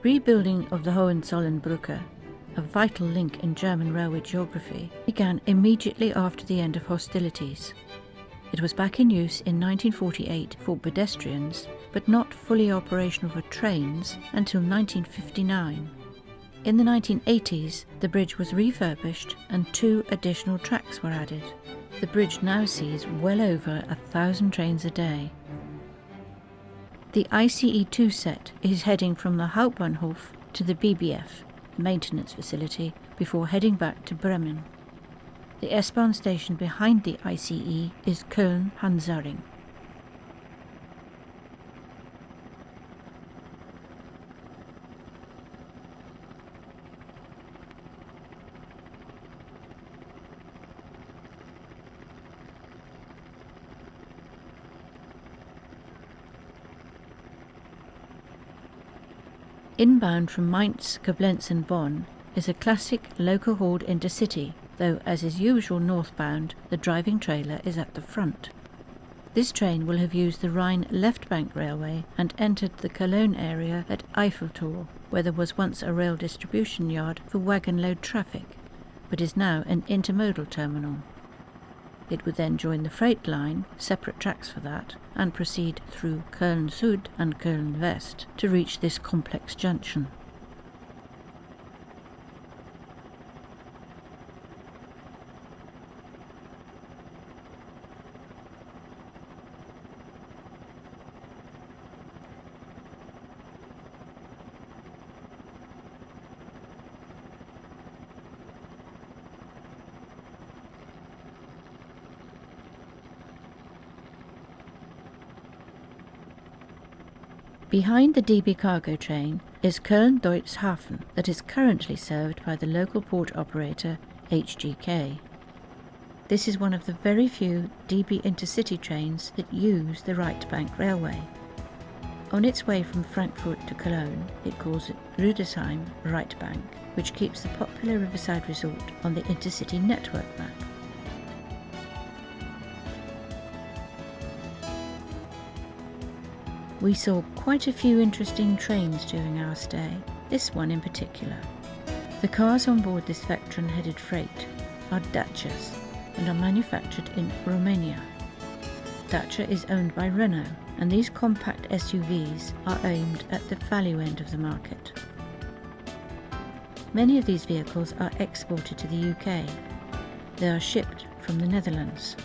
rebuilding of the Hohenzollernbrücke, a vital link in German railway geography, began immediately after the end of hostilities. It was back in use in 1948 for pedestrians, but not fully operational for trains until 1959. In the 1980s, the bridge was refurbished and 2 additional tracks were added. The bridge now sees well over 1,000 trains a day. The ICE2 set is heading from the Hauptbahnhof to the BBF, maintenance facility, before heading back to Bremen. The S-Bahn station behind the ICE is Köln-Hansaring. Inbound from Mainz, Koblenz and Bonn is a classic local-hauled intercity, though as is usual northbound, the driving trailer is at the front. This train will have used the Rhine left bank railway and entered the Cologne area at Eiffeltor, where there was once a rail distribution yard for wagon load traffic, but is now an intermodal terminal. It would then join the freight line, separate tracks for that, and proceed through Köln Süd and Köln West to reach this complex junction. Behind the DB cargo train is Köln Deutsche Hafen that is currently served by the local port operator HGK. This is one of the very few DB intercity trains that use the right bank railway. On its way from Frankfurt to Cologne, it calls it Rüdesheim right bank, which keeps the popular riverside resort on the intercity network map. We saw quite a few interesting trains during our stay, this one in particular. The cars on board this Vectron-headed freight are Dacias and are manufactured in Romania. Dacia is owned by Renault, and these compact SUVs are aimed at the value end of the market. Many of these vehicles are exported to the UK. They are shipped from the Netherlands.